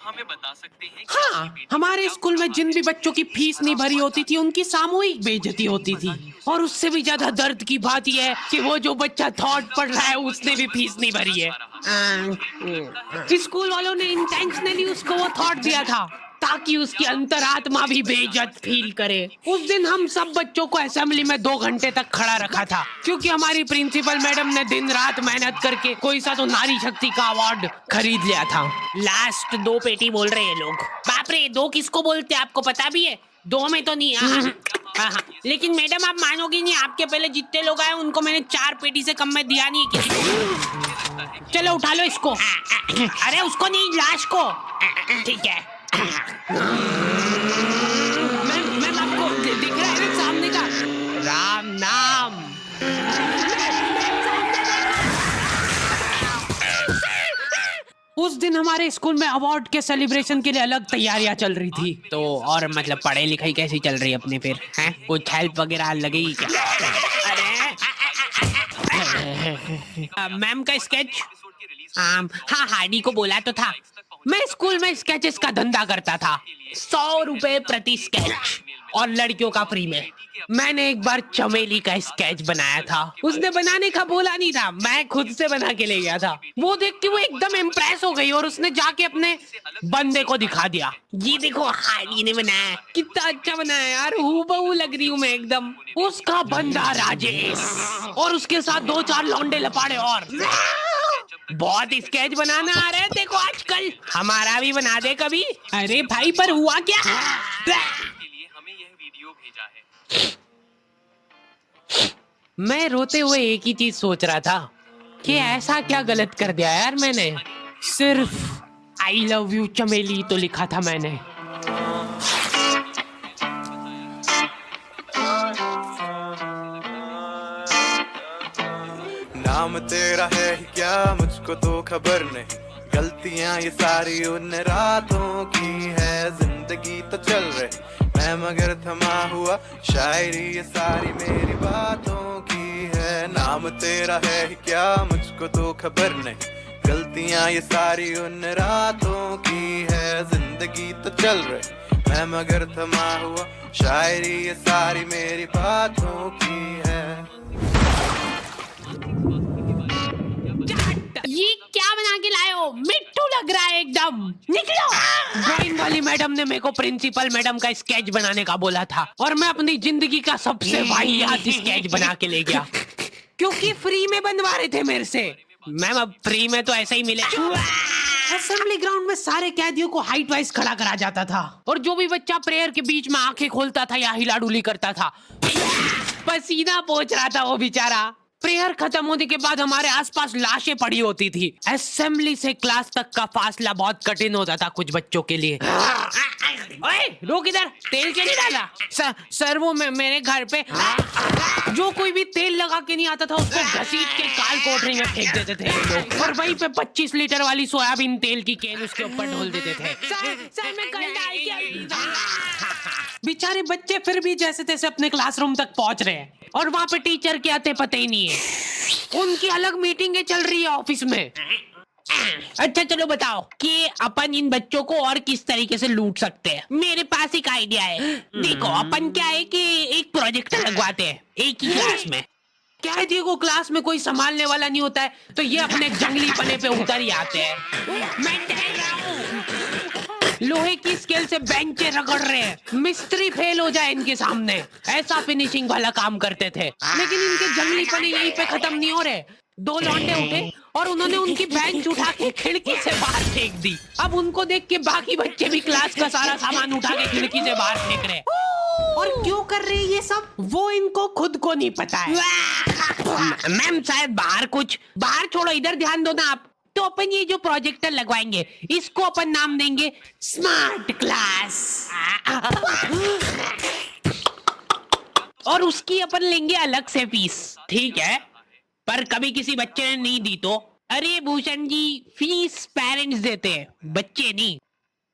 हमें बता सकते हैं कि आपकी हाँ, बेटी हमारे क्या स्कूल में हुआ जिन है? भी बच्चों की फीस नहीं भरी होती थी उनकी सामूहिक बेइज्जती होती थी। और उससे भी ज्यादा दर्द की बात यह है कि वो जो बच्चा थर्ड पढ़ रहा है उसने भी फीस नहीं भरी है। स्कूल वालों ने इंटेंशनली उसको वो थॉट दिया था ताकि उसकी अंतरात्मा भी बेइज्जत फील करे। उस दिन हम सब बच्चों को असेंबली में 2 घंटे तक खड़ा रखा था क्योंकि हमारी प्रिंसिपल मैडम ने दिन रात मेहनत करके कोई सा तो नारी शक्ति का अवार्ड खरीद लिया था। लास्ट 2 पेटी बोल रहे हैं लोग। बाप रे, 2 किसको बोलते हैं आपको पता भी है? 2 में तो नहीं। हाँ। लेकिन मैडम आप मानोगी नहीं, आपके पहले जितने लोग आए उनको मैंने 4 पेटी से कम में दिया नहीं किसी को। चलो उठा लो इसको। अरे उसको नहीं, लाश को। ठीक है। मैम आपको दिख रहा है ना सामने का राम नाम। उस दिन हमारे स्कूल में अवार्ड के सेलिब्रेशन के लिए अलग तैयारियां चल रही थी। तो और मतलब पढ़ाई लिखाई कैसी चल रही है अपने फिर? हैं कुछ हेल्प वगैरह लगेगी क्या? अरे मैम का स्केच। हाँ, हार्डी को बोला तो था। मैं स्कूल में स्केचेस का धंधा करता था, 100 रुपए प्रति स्केच और लड़कियों का फ्री में। मैंने एक बार चमेली का स्केच बनाया था। उसने बनाने का बोला नहीं था, मैं खुद से बना के ले गया था। वो देख के वो एकदम इम्प्रेस हो गई और उसने जाके अपने बंदे को दिखा दिया। ये देखो हार्डी ने बनाया। कितना अच्छा बनाया यार, हूबहू लग रही हूँ मैं एकदम। उसका बंदा राजेश और उसके साथ 2-4 लौंडे लपाड़े और बहुत स्केच बनाना आ रहे हैं देखो आजकल। हमारा भी बना दे कभी। अरे भाई पर हुआ क्या? के लिए हमें यह वीडियो भेजा है। मैं रोते हुए एक ही चीज सोच रहा था कि ऐसा क्या गलत कर दिया यार मैंने। सिर्फ आई लव यू चमेली तो लिखा था मैंने। नाम तेरा है ही क्या मुझको तो खबर नहीं, गलतियां ये सारी उन रातों की है, जिंदगी तो चल रही मैं मगर थमा हुआ, शायरी ये सारी मेरी बातों की है। नाम तेरा है ही क्या मुझको तो खबर नहीं, गलतियां ये सारी उन रातों की है, जिंदगी तो चल रही मैं मगर थमा हुआ, शायरी ये सारी मेरी बातों की है। ये क्या बना के लाए हो? मिट्टू लग रहा है एकदम। निकलो। ड्राइंग वाली मैडम ने मेरे को प्रिंसिपल मैडम का स्केच बनाने का बोला था और मैं अपनी जिंदगी का सबसे वाहियात स्केच बना के ले गया क्योंकि फ्री में बनवा रहे थे मेरे से। मैम अब फ्री में तो ऐसा ही मिले। असेंबली ग्राउंड में सारे कैदियों को हाइट वाइज खड़ा करा जाता था और जो भी बच्चा प्रेयर के बीच में आंखें खोलता था या हिलाडुली करता था, पसीना पोंछ रहा था वो बेचारा। प्रेयर खत्म होने के बाद हमारे आसपास लाशें पड़ी होती थी। असेंबली से क्लास तक का फासला बहुत कठिन होता था कुछ बच्चों के लिए। ओए रोक इधर, तेल क्यों नहीं डाला? सर वो मेरे घर पे जो कोई भी तेल लगा के नहीं आता था उसको घसीट के काल कोठरी में फेंक देते थे लोग और वहीं पे 25 लीटर वाली सोयाबीन तेल की कैन उसके ऊपर ढोल देते थे। सर मैं कल डाल के बेचारे बच्चे फिर भी जैसे तैसे अपने क्लासरूम तक पहुंच रहे हैं और वहाँ पे टीचर के आते पते ही नहीं है। उनकी अलग मीटिंगें चल रही है ऑफिस में। अच्छा चलो बताओ कि अपन इन बच्चों को और किस तरीके से लूट सकते हैं। मेरे पास एक आइडिया है। देखो अपन क्या है कि एक प्रोजेक्टर लगवाते हैं एक ही क्लास में। कैदियों को क्लास में कोई संभालने वाला नहीं होता है तो ये अपने जंगली पने पे उतर ही आते हैं। मैं डर रहा हूँ। लोहे की स्केल से बेंचे रगड़ रहे हैं, मिस्त्री फेल हो जाए इनके सामने, ऐसा फिनिशिंग वाला काम करते थे। लेकिन इनके जंगली पने यहीं पे खत्म नहीं हो रहे। 2 लौंडे उठे और उन्होंने उनकी बेंच उठा के खिड़की से बाहर फेंक दी। अब उनको देख के बाकी बच्चे भी क्लास का सारा सामान उठा के खिड़की से बाहर फेंक रहे। और क्यों कर रहे हैं ये सब वो इनको खुद को नहीं पता है। मैम शायद बाहर छोड़ो, इधर ध्यान दो ना आप। तो अपन ये जो प्रोजेक्टर लगवाएंगे इसको अपन नाम देंगे स्मार्ट क्लास और उसकी अपन लेंगे अलग से फीस। ठीक है, पर कभी किसी बच्चे ने नहीं दी तो? अरे भूषण जी, फीस पेरेंट्स देते हैं, बच्चे नहीं।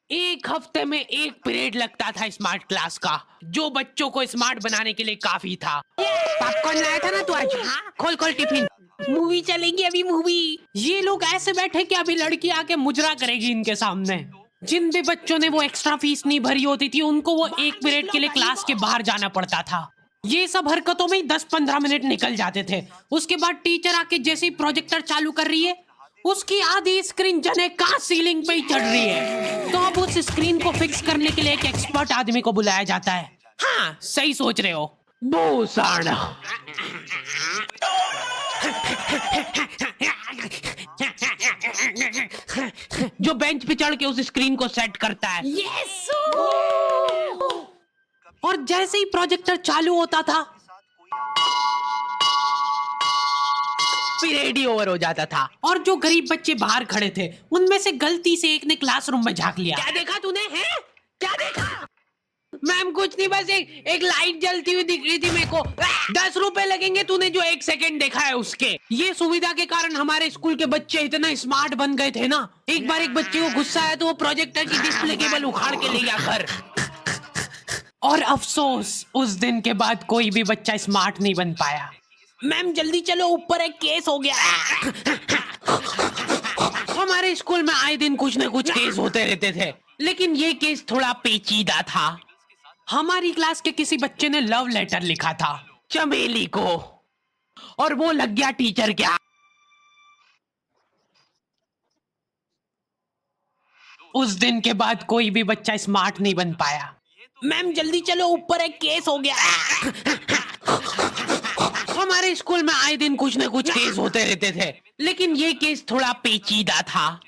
1 हफ्ते में 1 पीरियड लगता था स्मार्ट क्लास का, जो बच्चों को स्मार्ट बनाने के लिए काफी था। पॉपकॉर्न लाया था ना तू आज? खोल खोल टिफिन, मूवी चलेगी अभी मूवी। ये लोग ऐसे बैठे कि अभी लड़की आके मुजरा करेगी इनके सामने। जिन भी बच्चों ने वो एक्स्ट्रा फीस नहीं भरी होती थी उनको वो 1 पीरियड के लिए क्लास के बाहर जाना पड़ता था। ये सब हरकतों में ही 10-15 मिनट निकल जाते थे। उसके बाद टीचर आके जैसे ही प्रोजेक्टर चालू कर रही है उसकी आधी स्क्रीन जने का सीलिंग पे ही चढ़ रही है। तो अब उस स्क्रीन को फिक्स करने के लिए एक एक्सपर्ट आदमी को बुलाया जाता है। हाँ, सही सोच रहे हो, भूषण। जो बेंच पे चढ़ के उस स्क्रीन को सेट करता है। यस। और जैसे ही प्रोजेक्टर चालू होता था पीरियड ही ओवर हो जाता था। और जो गरीब बच्चे बाहर खड़े थे उनमें से गलती से एक ने क्लासरूम में झांक लिया। क्या देखा तूने? हैं? क्या देखा? मैम कुछ नहीं, बस एक लाइट जलती हुई दिख रही थी मेरे को। 10 रुपए लगेंगे तूने जो 1 सेकंड देखा है उसके। ये सुविधा के कारण हमारे स्कूल के बच्चे इतना स्मार्ट बन गए थे ना। एक बार एक बच्चे को गुस्सा आया तो वो प्रोजेक्टर की डिस्प्ले केबल उखाड़ के ले गया घर। और अफसोस, उस दिन के बाद कोई भी बच्चा स्मार्ट नहीं बन पाया। मैम जल्दी चलो, ऊपर एक केस हो गया। हमारे स्कूल में आए दिन कुछ न कुछ केस होते रहते थे, लेकिन ये केस थोड़ा पेचीदा था। हमारी क्लास के किसी बच्चे ने लव लेटर लिखा था चमेली को, और वो लग गया टीचर के हाथ। उस दिन के बाद कोई भी बच्चा स्मार्ट नहीं बन पाया। मैम जल्दी चलो, ऊपर एक केस हो गया। हमारे स्कूल में आए दिन कुछ न कुछ केस होते रहते थे, लेकिन ये केस थोड़ा पेचीदा था।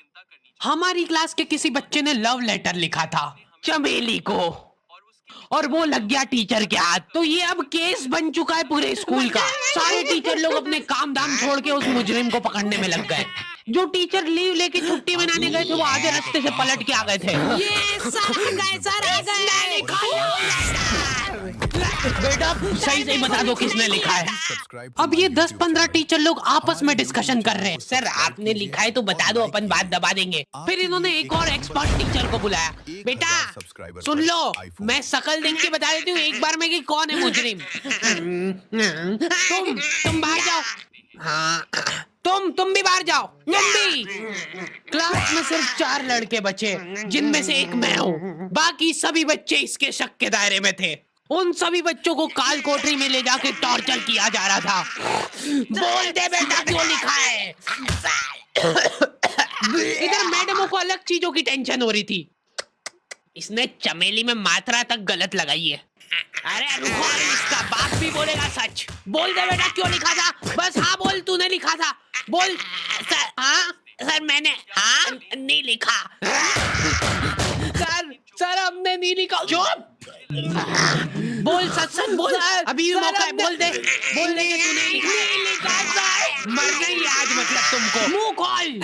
हमारी क्लास के किसी बच्चे ने लव लेटर लिखा था चमेली को, और वो लग गया टीचर के हाथ। तो ये अब केस बन चुका है पूरे स्कूल का। सारे टीचर लोग अपने काम धाम छोड़ के उस मुजरिम को पकड़ने में लग गए। जो टीचर लीव लेके छुट्टी मनाने गए थे वो आधे रास्ते से पलट के आ गए थे। ये सर आ गए। बेटा सही सही बता दो किसने लिखा है। अब ये 10-15 टीचर लोग आपस में डिस्कशन कर रहे हैं। सर आपने लिखा है तो बता दो, अपन बात दबा देंगे। फिर इन्होंने एक और एक्सपर्ट टीचर को बुलाया। बेटा सुन लो, मैं शकल देख के बता देती हूँ एक बार में कि कौन है मुजरिम। तुम बाहर जाओ। हाँ, तुम भी बाहर जाओ। तुम भी। क्लास में सिर्फ 4 लड़के बचे, जिनमें से एक मैं हूँ। बाकी सभी बच्चे इसके शक के दायरे में थे। उन सभी बच्चों को काल कोठरी में ले जाके टॉर्चर किया जा रहा था। बोल दे बेटा क्यों लिखा है। इधर मैडमों को अलग चीजों की टेंशन हो रही थी। इसने चमेली में मात्रा तक गलत लगाई है। अरे रुको, इसका बाप भी बोलेगा सच। बोल दे बेटा क्यों लिखा था। बस हाँ बोल, तूने लिखा था। बोल। सर हाँ सर मैंने नहीं लिखा। सर हमने नहीं लिखा। चुप। बोल सच बोल। अभी भी मौका है, बोल दे। बोल दे कि तूने नहीं लिखा। सर मरना ही आज मतलब तुमको। मुंह खोल।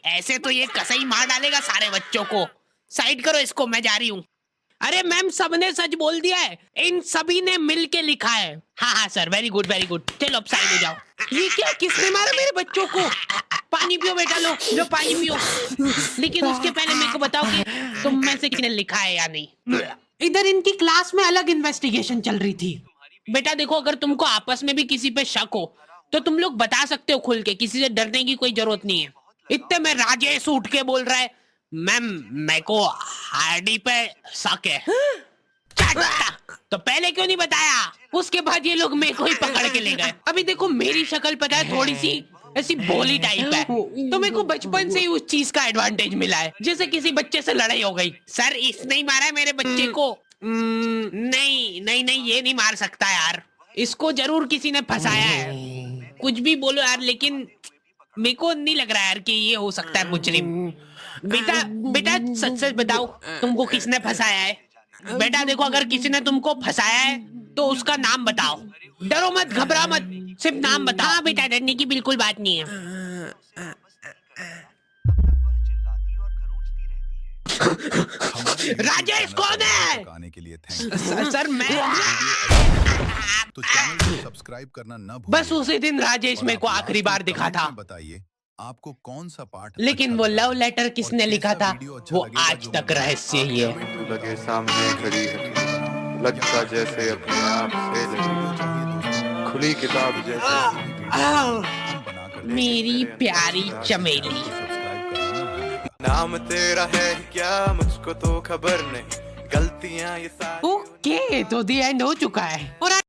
ऐसे तो ये कसई मार डालेगा सारे बच्चों को। साइड करो इसको, मैं जा रही हूँ। अरे मैम सबने सच बोल दिया है, इन सभी ने मिल के लिखा है। हाँ sir, very good very good. चलो अब साइड हो जाओ। ये क्या, किसने मारा मेरे बच्चों को? पानी पियो बेटा, लो पानी पियो। लेकिन उसके पहले मेरे को बताओ कि तुम में से किसने लिखा है या नहीं। इधर इनकी क्लास में अलग इन्वेस्टिगेशन चल रही थी। बेटा देखो, अगर तुमको आपस में भी किसी पे शक हो तो तुम लोग बता सकते हो खुल के, किसी से डरने की कोई जरूरत नहीं है। इतने में राजेश उठ के बोल रहा है, मैम मेरे को हार्डी पे शक है। तो पहले क्यों नहीं बताया। उसके बाद ये लोग मेरे को ही पकड़ के ले गए। अभी देखो मेरी शक्ल पता है थोड़ी सी ऐसी भोली टाइप है, तो मेरे को बचपन से ही उस चीज का एडवांटेज मिला है, जैसे किसी बच्चे से लड़ाई हो गई। सर इसने ही मारा है मेरे बच्चे को। नहीं ये नहीं मार सकता यार, इसको जरूर किसी ने फंसाया है। कुछ भी बोलो यार, लेकिन मेरे को नहीं लग रहा यार कि ये हो सकता है मुजरिम। बेटा सच सच बताओ, तुमको किसने फंसाया है। बेटा देखो, अगर किसी ने तुमको फंसाया है तो उसका नाम बताओ। डरो मत, घबरा मत, सिर्फ नाम बताओ। हाँ बेटा, डरने की बिल्कुल बात नहीं है। राजेश कौन है? के लिए सर मैं तो चैनल को सब्सक्राइब करना न भूलें। बस उसी दिन राजेश मेरे को आखिरी बार दिखा था। बताइए आपको कौन सा पार्ट लेकिन वो लव लेटर किसने लिखा था वो आज तक रहस्य ही है। तू लगे सामने खड़ी है, लगता जैसे अपने आप से लगी, खुली किताब जैसे। मेरी प्यारी चमेली, नाम तेरा है ही क्या मुझको तो खबर नहीं, गलतियां ये सारी ओके तो दी एंड हो चुका है और